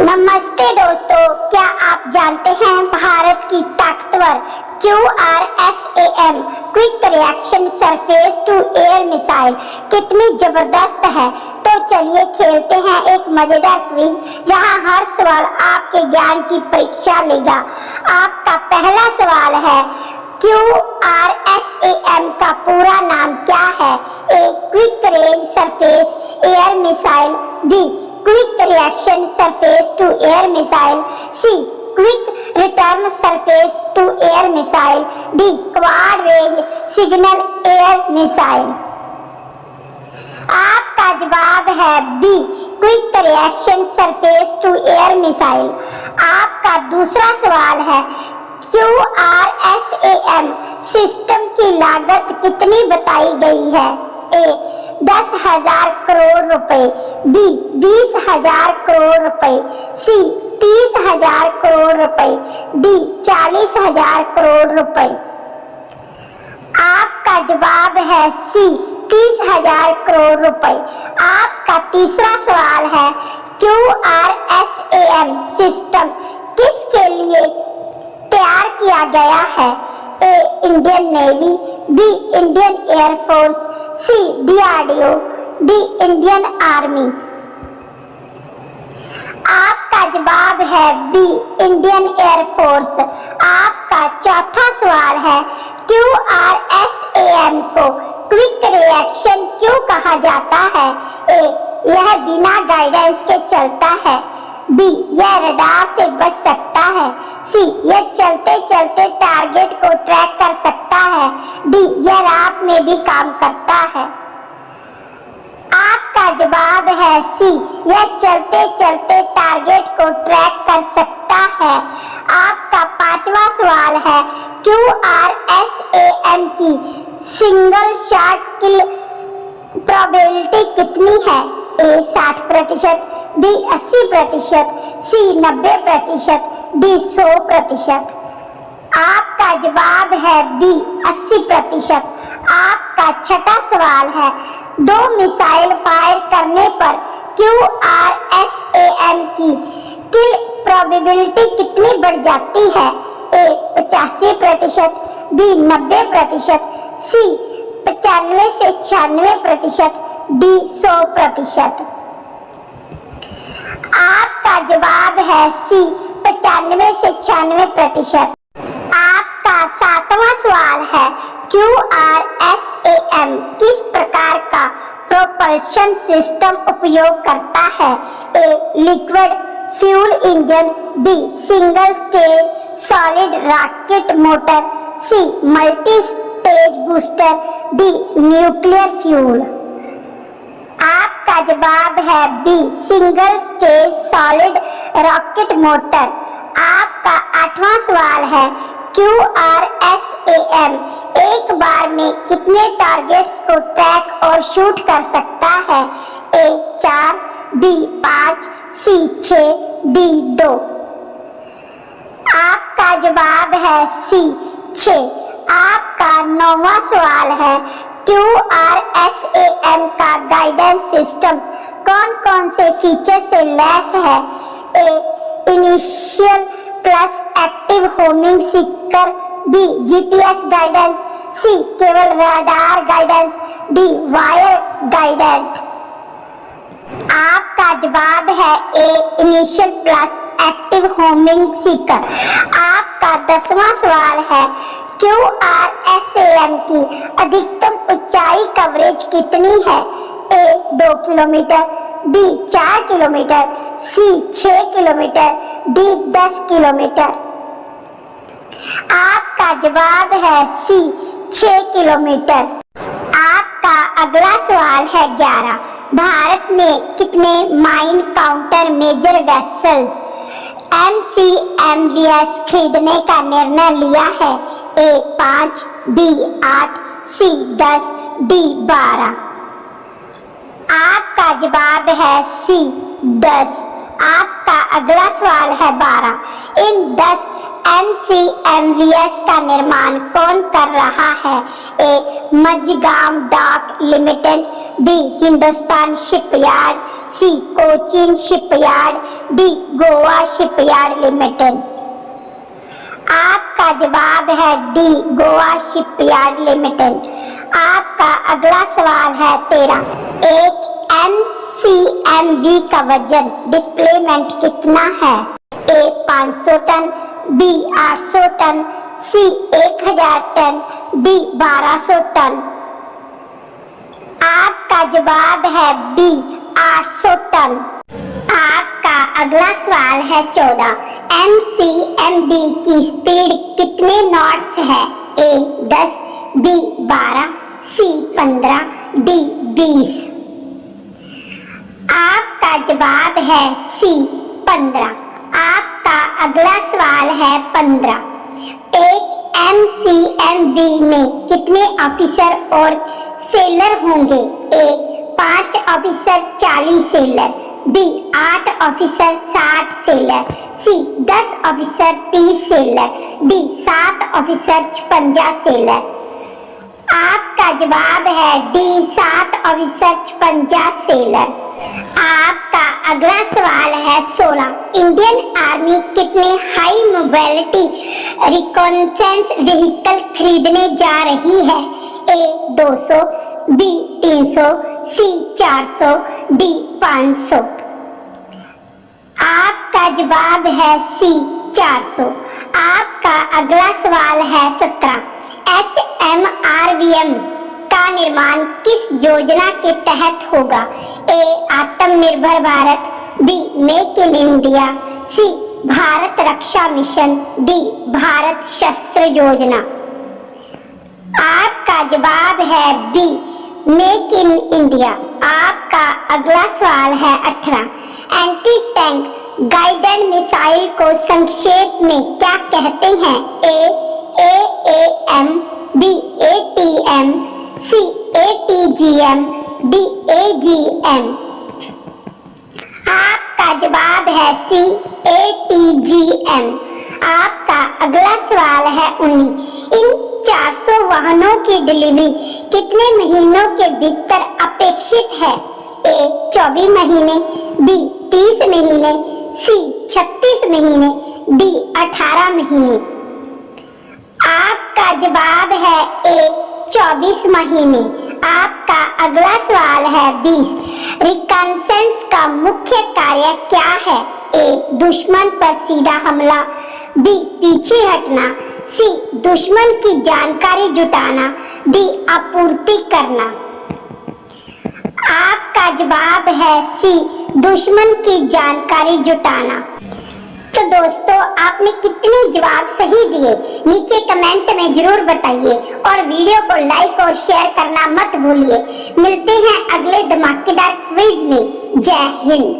नमस्ते दोस्तों, क्या आप जानते हैं भारत की ताकतवर QRSAM quick reaction surface to air missile कितनी जबरदस्त है। तो चलिए खेलते हैं एक मजेदार क्विज जहां हर सवाल आपके ज्ञान की परीक्षा लेगा। आपका पहला सवाल है, QRSAM का पूरा नाम क्या है? A quick range surface air missile, B quick reaction surface to air missile, C quick return surface to air missile, D quad range signal air missile. आपका जवाब है B quick reaction surface to air missile. आपका दूसरा सवाल है, QRSAM system की लागत कितनी बताई गई है? ए 10,000 करोड़ रुपए, बी 20,000 करोड़ रुपए, सी 30,000 करोड़ रुपए, डी 40,000 करोड़ रुपए। आपका जवाब है सी 30,000 करोड़ रुपए। आपका तीसरा सवाल है, QRSAM सिस्टम किसके लिए तैयार किया गया है? A Indian Navy, B Indian air force, C DRDO, D Indian Army. आपका जवाब है बी इंडियन एयरफोर्स। आपका चौथा सवाल है, QRSAM को क्विक रिएक्शन क्यों कहा जाता है? ए यह बिना गाइडेंस के चलता है, बी यह रडार से बच सकता है, सी यह चलते चलते टारगेट को ट्रैक कर सकता है, डी यह रात में भी काम करता है। आपका जवाब है सी यह चलते चलते टारगेट को ट्रैक कर सकता है। आपका पांचवा सवाल है, QRSAM की सिंगल शॉट किल प्रोबेबिलिटी कितनी है? ए 60%, बी 80%, सी 90%, डी 100%। आपका जवाब है बी 80%। आपका छठा सवाल है, दो मिसाइल फायर करने पर QRSAM की किल प्रोबेबिलिटी कितनी बढ़ जाती है? ए 85%, बी 90%, सी 95 से 96%, डी 100%। आपका जवाब है सी 95 से 96%। आपका सातवां सवाल है, QRSAM किस प्रकार का प्रोपल्शन सिस्टम उपयोग करता है? A liquid fuel engine, B single stage solid rocket motor, C multi stage booster, D nuclear fuel. आपका जवाब है B single stage solid rocket motor. आपका आठवां सवाल है, QRSAM एक बार में कितने टारगेट्स को ट्रैक और शूट कर सकता है? ए 4, बी 5, सी 6, डी 2। आपका जवाब है सी 6। आपका 9वां सवाल है, QRSAM का गाइडेंस सिस्टम कौन कौन से फीचर से लैस है? A initial plus active homing seeker, B GPS guidance, C केवल radar guidance, D wire guidance. आपका जवाब है A initial plus active homing seeker. आपका 10वां सवाल है, QRSAM की अधिकतम ऊंचाई कवरेज कितनी है? ए 2 किलोमीटर, बी 4 किलोमीटर, सी 6 किलोमीटर, डी 10 किलोमीटर। आपका जवाब है सी 6 किलोमीटर। आपका अगला सवाल है 11, भारत ने कितने mine counter measure vessels MCMVS खरीदने का निर्णय लिया है? ए 5, बी 8, सी 10, डी 12। आपका जवाब है सी 10। आपका अगला सवाल है 12, इन 10 MCMVS का निर्माण कौन कर रहा है? A Mazagon dock limited, B Hindustan shipyard, C Cochin shipyard, D Goa shipyard limited. आपका जवाब है डी, गोवा शिपयार्ड लिमिटेड। आपका अगला सवाल है 13। एक MCMV का वजन डिस्प्लेसमेंट कितना है? ए 500 टन, बी 800 टन, सी 1000 टन, डी 1200 टन। आपका जवाब है बी 800 टन। आपका अगला सवाल है 14। MCMV की स्पीड कितने नॉट्स है? ए 10, बी 12, सी 15, डी 20। आपका जवाब है सी 15। आपका अगला सवाल है 15। एक MCMV में कितने ऑफिसर और सेलर होंगे? A 5 officer 40 sailor, B 8 officer 60 sailor, C 10 officer 30 sailor, D 7 officer 56 sailor. आपका जवाब है डी 7 ऑफिसर 56 सेलर। आपका अगला सवाल है 16। इंडियन आर्मी कितने हाई मोबिलिटी रिकॉन्सेंस व्हीकल खरीदने जा रही है? ए 200, बी 300, सी 400, डी 500। आपका जवाब है सी 400। आपका अगला सवाल है 17। HMRVM का निर्माण किस योजना के तहत होगा? A Atmanirbhar Bharat, B make in India, C Bharat Raksha mission, D Bharat Shastra Yojana. आपका जवाब है बी मेक इन इंडिया। आपका अगला सवाल है 18। एंटी टैंक गाइडेड मिसाइल को संक्षेप में क्या कहते हैं? ए AAM, बी ATM, सी ATGM, डी AGM। आपका जवाब है सी ATGM। आपका अगला सवाल है 19। इन 400 वाहनों की डिलीवरी कितने महीनों के भीतर अपेक्षित है? ए 24 महीने, बी 30 महीने, सी 36 महीने, डी 18 महीने। आपका जवाब है ए 24 महीने। आपका अगला सवाल है 20। रिकॉन्सेंस का मुख्य कार्य क्या है? ए दुश्मन पर सीधा हमला, बी पीछे हटना, सी दुश्मन की जानकारी जुटाना, डी आपूर्ति करना। आपका जवाब है सी दुश्मन की जानकारी जुटाना। तो दोस्तों, आपने कितने जवाब सही दिए नीचे कमेंट में जरूर बताइए और वीडियो को लाइक और शेयर करना मत भूलिए। मिलते हैं अगले धमाकेदार क्विज में। जय हिंद।